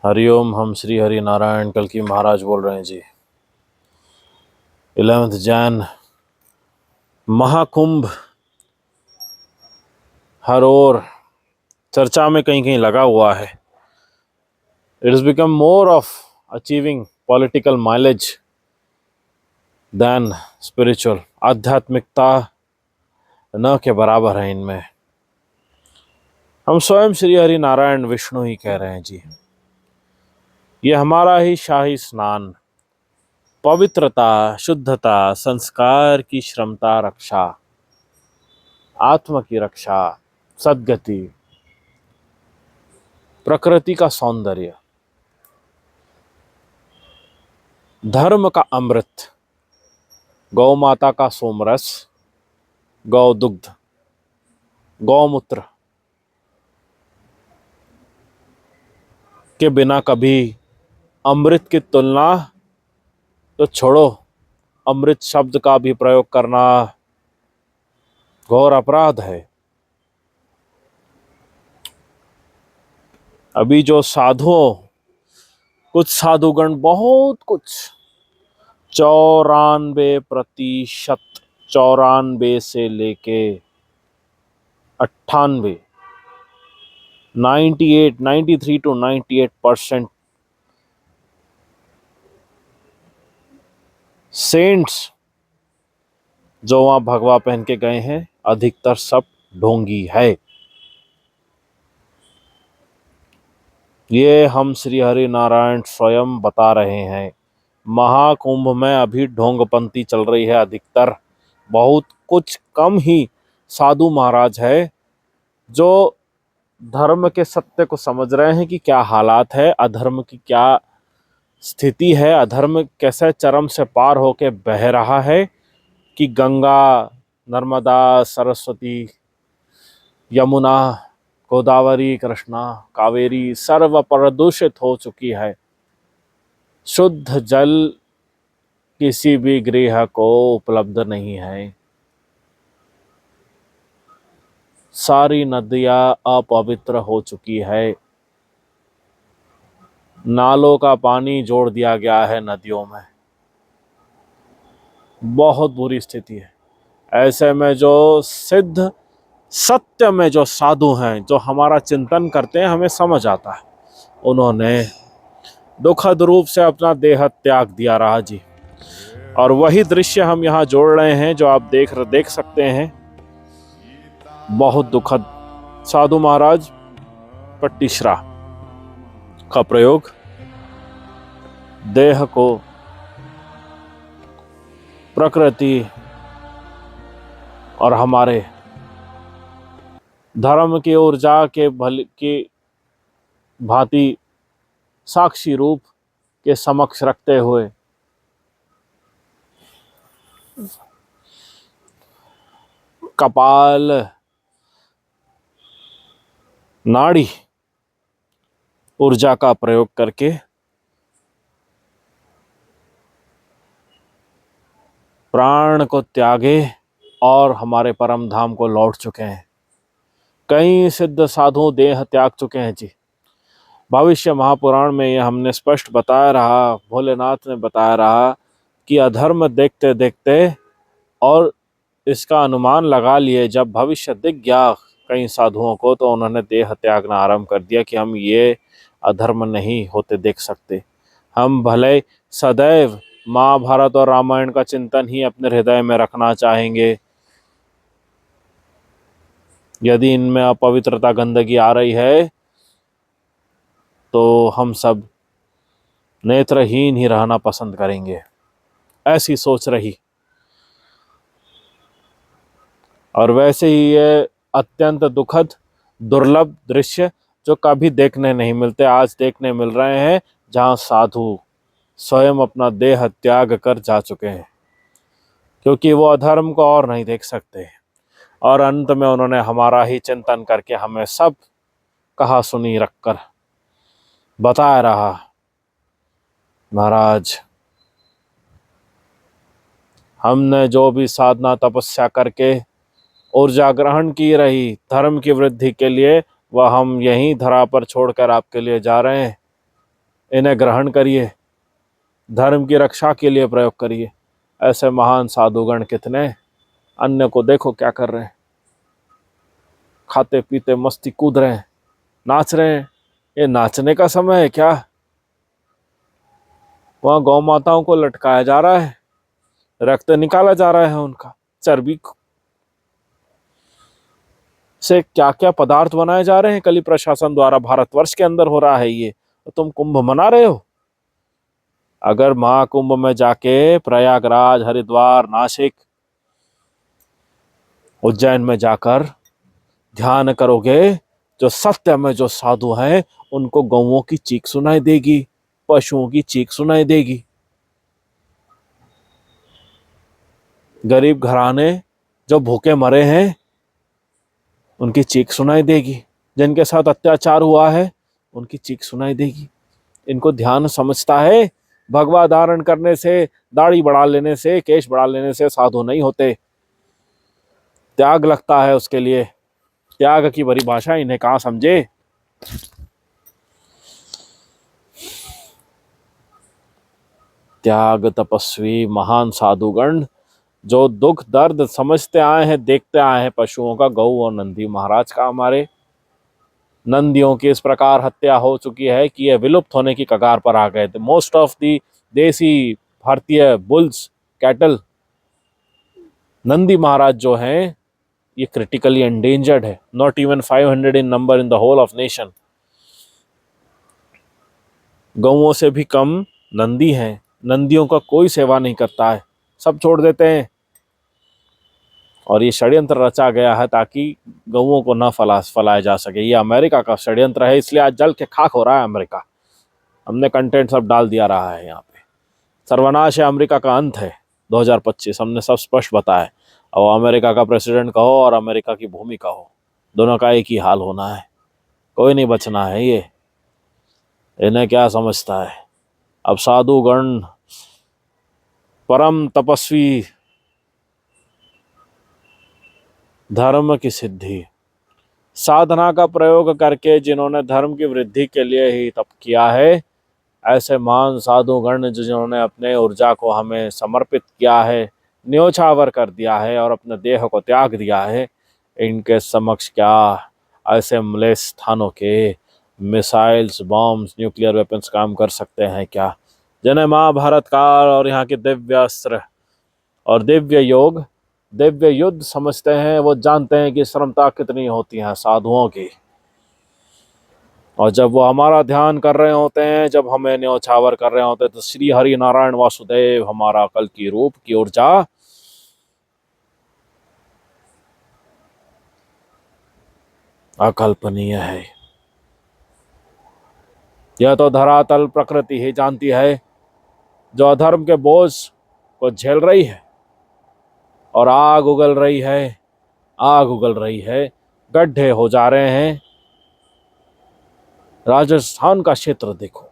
हरिओम। हम श्री हरि नारायण कल की महाराज बोल रहे हैं जी। 11th जैन महाकुंभ हर ओर चर्चा में कहीं कहीं लगा हुआ है। It is become more of achieving political mileage than spiritual. आध्यात्मिकता न के बराबर है इनमें। हम स्वयं श्री हरि नारायण विष्णु ही कह रहे हैं जी। ये हमारा ही शाही स्नान, पवित्रता, शुद्धता, संस्कार की श्रमता रक्षा, आत्मा की रक्षा, सद्गति, प्रकृति का सौंदर्य, धर्म का अमृत, गौ माता का सोमरस, गौ दुग्ध, गौमूत्र के बिना कभी अमृत की तुलना तो छोड़ो, अमृत शब्द का भी प्रयोग करना घोर अपराध है। अभी जो साधुओं, कुछ साधुगण बहुत कुछ 94%, 94 से लेके 98, 98, 93 to 98% सेंट्स जो वहां भगवा पहन के गए हैं, अधिकतर सब ढोंगी है। ये हम श्री हरि नारायण स्वयं बता रहे हैं। महाकुंभ में अभी ढोंगपंथी चल रही है अधिकतर। बहुत कुछ कम ही साधु महाराज है जो धर्म के सत्य को समझ रहे हैं कि क्या हालात है, अधर्म की क्या स्थिति है, अधर्म कैसे चरम से पार होके बह रहा है कि गंगा, नर्मदा, सरस्वती, यमुना, गोदावरी, कृष्णा, कावेरी सर्व प्रदूषित हो चुकी है। शुद्ध जल किसी भी गृह को उपलब्ध नहीं है। सारी नदियां अपवित्र हो चुकी है। नालों का पानी जोड़ दिया गया है नदियों में। बहुत बुरी स्थिति है। ऐसे में जो सिद्ध सत्य में जो साधु हैं, जो हमारा चिंतन करते हैं, हमें समझ आता है, उन्होंने दुखद रूप से अपना देह त्याग दिया रहा जी। और वही दृश्य हम यहाँ जोड़ रहे हैं जो आप देख सकते हैं। बहुत दुखद। साधु महाराज पट्टिश्रा का प्रयोग देह को प्रकृति और हमारे धर्म की ऊर्जा के भल की भांति साक्षी रूप के समक्ष रखते हुए कपाल, नाड़ी ऊर्जा का प्रयोग करके प्राण को त्यागे और हमारे परम धाम को लौट चुके हैं। कई सिद्ध साधु देह त्याग चुके हैं जी। भविष्य महापुराण में ये हमने स्पष्ट बताया रहा, भोलेनाथ ने बताया रहा कि अधर्म देखते देखते और इसका अनुमान लगा लिए, जब भविष्य दिख गया कई साधुओं को, तो उन्होंने देह त्यागना आरंभ कर दिया कि हम ये अधर्म नहीं होते देख सकते। हम भले सदैव महाभारत और रामायण का चिंतन ही अपने हृदय में रखना चाहेंगे। यदि इनमें अपवित्रता, गंदगी आ रही है तो हम सब नेत्रहीन ही रहना पसंद करेंगे। ऐसी सोच रही। और वैसे ही ये अत्यंत दुखद, दुर्लभ दृश्य जो कभी देखने नहीं मिलते, आज देखने मिल रहे हैं, जहां साधु स्वयं अपना देह त्याग कर जा चुके हैं, क्योंकि वो अधर्म को और नहीं देख सकते। और अंत में उन्होंने हमारा ही चिंतन करके हमें सब कहा सुनी रखकर बताया रहा, महाराज हमने जो भी साधना तपस्या करके ऊर्जा ग्रहण की रही धर्म की वृद्धि के लिए, वह हम यहीं धरा पर छोड़कर आपके लिए जा रहे हैं। इन्हें ग्रहण करिए, धर्म की रक्षा के लिए प्रयोग करिए। ऐसे महान साधुगण कितने, अन्य को देखो क्या कर रहे हैं, खाते पीते मस्ती कूद रहे हैं, नाच रहे हैं। ये नाचने का समय है क्या? वहां गौ माताओं को लटकाया जा रहा है, रक्त निकाला जा रहा है उनका, चर्बी से क्या क्या पदार्थ बनाए जा रहे हैं कली प्रशासन द्वारा, भारतवर्ष के अंदर हो रहा है ये, तो तुम कुंभ मना रहे हो। अगर महाकुंभ में जाके प्रयागराज, हरिद्वार, नासिक, उज्जैन में जाकर ध्यान करोगे, जो सत्य में जो साधु हैं उनको गौओं की चीख सुनाई देगी, पशुओं की चीख सुनाई देगी। गरीब घराने जो भूखे मरे हैं उनकी चीख सुनाई देगी, जिनके साथ अत्याचार हुआ है उनकी चीख सुनाई देगी। इनको ध्यान समझता है, भगवा धारण करने से, दाढ़ी बढ़ा लेने से, केश बढ़ा लेने से साधु नहीं होते। त्याग लगता है उसके लिए। त्याग की परिभाषा इन्हें कहाँ समझे। त्याग तपस्वी महान साधुगण जो दुख दर्द समझते आए हैं, देखते आए हैं पशुओं का, गौ और नंदी महाराज का। हमारे नंदियों की इस प्रकार हत्या हो चुकी है कि ये विलुप्त होने की कगार पर आ गए थे। मोस्ट ऑफ दी देसी भारतीय बुल्स, कैटल, नंदी महाराज जो हैं ये क्रिटिकली एंडेंजर्ड है। Not even 500 in number in the whole of nation. गौओं से भी कम नंदी हैं। नंदियों का कोई सेवा नहीं करता है, सब छोड़ देते हैं। और ये षड्यंत्र रचा गया है ताकि गौओं को न फलाया जा सके। ये अमेरिका का षड्यंत्र है, इसलिए आज जल के खाक हो रहा है अमेरिका। हमने कंटेंट सब डाल दिया रहा है यहाँ पे। सर्वनाश है, अमेरिका का अंत है 2025, हमने सब स्पष्ट बताया। और अमेरिका का प्रेसिडेंट कहो और अमेरिका की भूमि कहो, दोनों का एक ही हाल होना है, कोई नहीं बचना है। ये इन्हें क्या समझता है। अब साधुगण, परम तपस्वी, धर्म की सिद्धि, साधना का प्रयोग करके जिन्होंने धर्म की वृद्धि के लिए ही तप किया है, ऐसे महान साधुगण जिन्होंने अपने ऊर्जा को हमें समर्पित किया है, न्योछावर कर दिया है और अपने देह को त्याग दिया है, इनके समक्ष क्या ऐसे म्लेच्छ स्थानों के मिसाइल्स, बॉम्ब्स, न्यूक्लियर वेपन्स काम कर सकते हैं क्या? जिन्हें महाभारत काल और यहाँ के दिव्य अस्त्र और दिव्य योग, दिव्य युद्ध समझते हैं, वो जानते हैं कि श्रमता कितनी होती है साधुओं की। और जब वो हमारा ध्यान कर रहे होते हैं, जब हमें न्योछावर कर रहे होते हैं, तो श्री हरि नारायण वासुदेव, हमारा कल की रूप की ऊर्जा अकल्पनीय है। यह तो धरातल प्रकृति ही जानती है, जो अधर्म के बोझ को झेल रही है और आग उगल रही है, आग उगल रही है, गड्ढे हो जा रहे हैं। राजस्थान का क्षेत्र देखो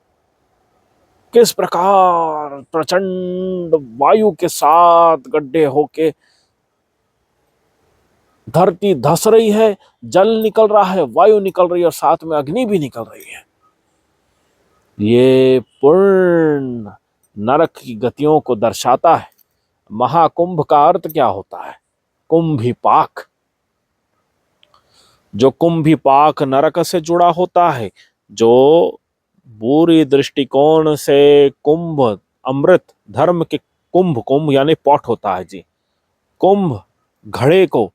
किस प्रकार प्रचंड वायु के साथ गड्ढे होके धरती धस रही है, जल निकल रहा है, वायु निकल रही है और साथ में अग्नि भी निकल रही है। ये पूर्ण नरक की गतियों को दर्शाता है। महाकुंभ का अर्थ क्या होता है? कुंभिपाक। जो कुंभिपाक नरक से जुड़ा होता है, जो बुरी दृष्टिकोण से कुंभ, अमृत, धर्म के कुंभ, कुंभ यानी पॉट होता है जी, कुंभ घड़े को,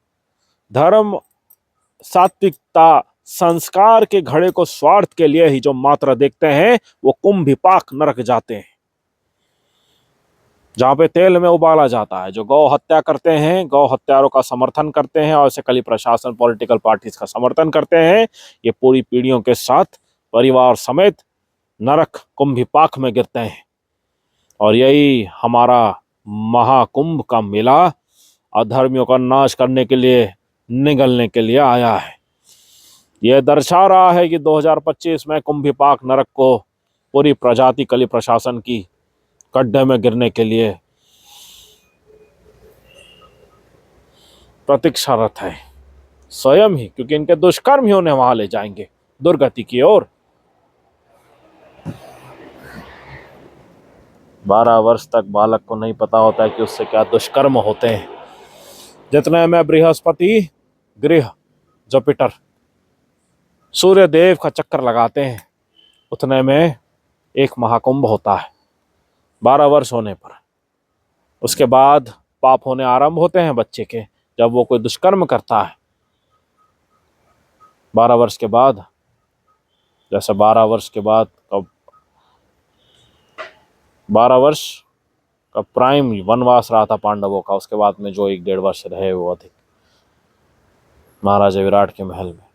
धर्म, सात्विकता, संस्कार के घड़े को स्वार्थ के लिए ही जो मात्रा देखते हैं, वो कुंभिपाक नरक जाते हैं, जहां पे तेल में उबाला जाता है। जो गौ हत्या करते हैं, गौ हत्यारों का समर्थन करते हैं और ऐसे कली प्रशासन, पॉलिटिकल पार्टीज का समर्थन करते हैं, ये पूरी पीढ़ियों के साथ परिवार समेत नरक कुंभिपाक में गिरते हैं। और यही हमारा महाकुंभ का मेला अधर्मियों का नाश करने के लिए, निगलने के लिए आया है। यह दर्शा रहा है कि 2025 में कुंभिपाक नरक को पूरी प्रजाति कली प्रशासन की गड्ढे में गिरने के लिए प्रतीक्षारत है स्वयं ही, क्योंकि इनके दुष्कर्म ही उन्हें वहां ले जाएंगे दुर्गति की ओर। 12 वर्ष तक बालक को नहीं पता होता है कि उससे क्या दुष्कर्म होते हैं। जितने में बृहस्पति गृह जुपिटर सूर्य देव का चक्कर लगाते हैं, उतने में एक महाकुंभ होता है 12 वर्ष होने पर। उसके बाद पाप होने आरंभ होते हैं बच्चे के, जब वो कोई दुष्कर्म करता है 12 वर्ष के बाद। जैसे 12 वर्ष के बाद कब 12 वर्ष का प्राइम वनवास रहा था पांडवों का, उसके बाद में जो 1-1.5 वर्ष रहे वो अधिक महाराजा विराट के महल में।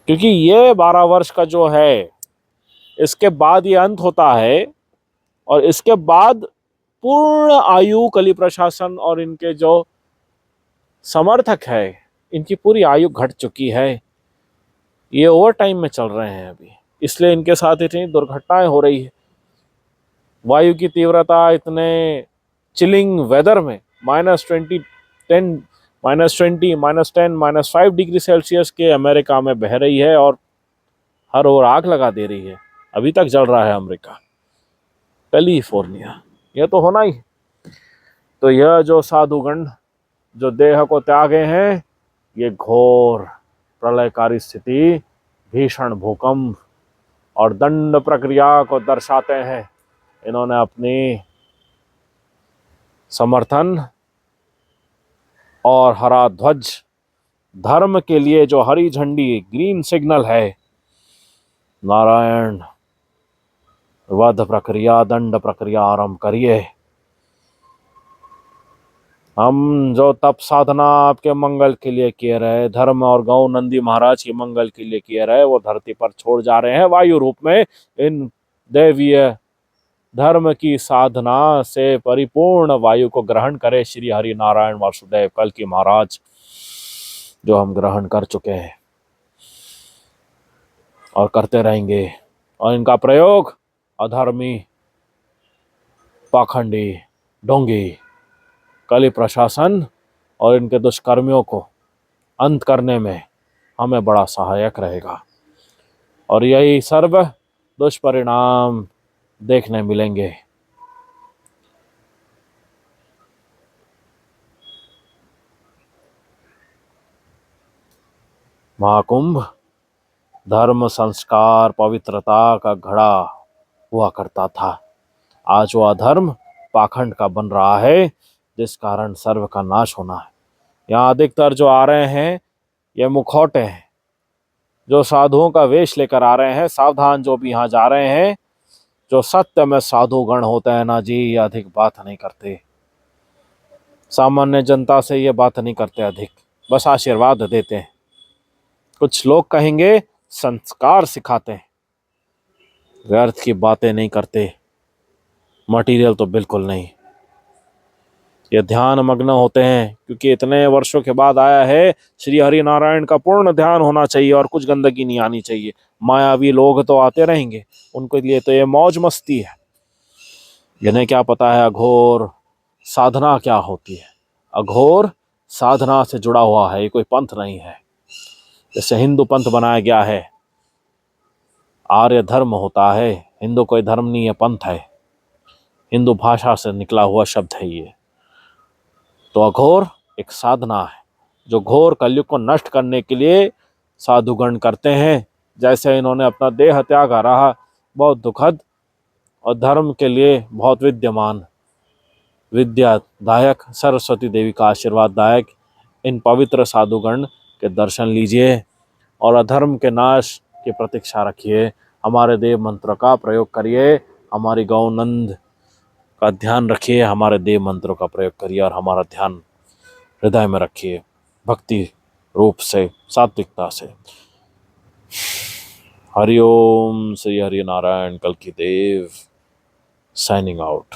क्योंकि ये 12 वर्ष का जो है, इसके बाद ये अंत होता है, और इसके बाद पूर्ण आयु कली प्रशासन और इनके जो समर्थक है, इनकी पूरी आयु घट चुकी है। ये ओवर टाइम में चल रहे हैं अभी, इसलिए इनके साथ इतनी दुर्घटनाएं हो रही है। वायु की तीव्रता इतने चिलिंग वेदर में -20, -10, -5 डिग्री सेल्सियस के अमेरिका में बह रही है और हर ओर आग लगा दे रही है। अभी तक जल रहा है अमेरिका, कैलिफोर्निया। यह तो होना ही। तो यह जो साधुगण जो देह को त्यागे हैं, ये घोर प्रलयकारी स्थिति, भीषण भूकंप और दंड प्रक्रिया को दर्शाते हैं। इन्होंने अपनी समर्थन और हरा ध्वज, धर्म के लिए जो हरी झंडी ग्रीन सिग्नल है, नारायण वध प्रक्रिया, दंड प्रक्रिया आरंभ करिए। हम जो तप साधना आपके मंगल के लिए किए रहे, धर्म और गौ नंदी महाराज के मंगल के लिए किए रहे, वो धरती पर छोड़ जा रहे हैं वायु रूप में। इन दैवीय धर्म की साधना से परिपूर्ण वायु को ग्रहण करे श्री हरि नारायण वासुदेव कल्कि महाराज, जो हम ग्रहण कर चुके हैं और करते रहेंगे। और इनका प्रयोग अधर्मी, पाखंडी, ढोंगी, कली प्रशासन और इनके दुष्कर्मियों को अंत करने में हमें बड़ा सहायक रहेगा। और यही सर्व दुष्परिणाम देखने मिलेंगे। महाकुंभ धर्म, संस्कार, पवित्रता का घड़ा हुआ करता था। आज वो अधर्म, पाखंड का बन रहा है, जिस कारण सर्व का नाश होना है। यहाँ अधिकतर जो आ रहे हैं ये मुखौटे हैं, जो साधुओं का वेश लेकर आ रहे हैं। सावधान जो भी यहाँ जा रहे हैं, जो सत्य में साधुगण होते हैं ना जी, ये अधिक बात नहीं करते, सामान्य जनता से ये बात नहीं करते अधिक, बस आशीर्वाद देते हैं। कुछ लोग कहेंगे संस्कार सिखाते हैं, व्यर्थ की बातें नहीं करते, मटेरियल तो बिल्कुल नहीं। ये ध्यान मग्न होते हैं, क्योंकि इतने वर्षों के बाद आया है। श्री हरि नारायण का पूर्ण ध्यान होना चाहिए और कुछ गंदगी नहीं आनी चाहिए। मायावी लोग तो आते रहेंगे, उनके लिए तो ये मौज मस्ती है। जिन्हें क्या पता है अघोर साधना क्या होती है। अघोर साधना से जुड़ा हुआ है, ये कोई पंथ नहीं है। जैसे हिंदू पंथ बनाया गया है, आर्य धर्म होता है, हिंदू कोई धर्म नहीं है, पंथ है। हिंदू भाषा से निकला हुआ शब्द है ये। तो अघोर एक साधना है, जो घोर कलयुग को नष्ट करने के लिए साधुगण करते हैं। जैसे इन्होंने अपना देह त्यागा रहा, बहुत दुखद, और धर्म के लिए बहुत विद्यमान, विद्यादायक, सरस्वती देवी का आशीर्वाददायक इन पवित्र साधुगण के दर्शन लीजिए और अधर्म के नाश की प्रतीक्षा रखिए। हमारे देव मंत्र का प्रयोग करिए, हमारी गौनंद का ध्यान रखिए, हमारे देव मंत्रों का प्रयोग करिए और हमारा ध्यान हृदय में रखिए, भक्ति रूप से, सात्विकता से। हरिओम। श्री हरि नारायण कल्कि देव साइनिंग आउट।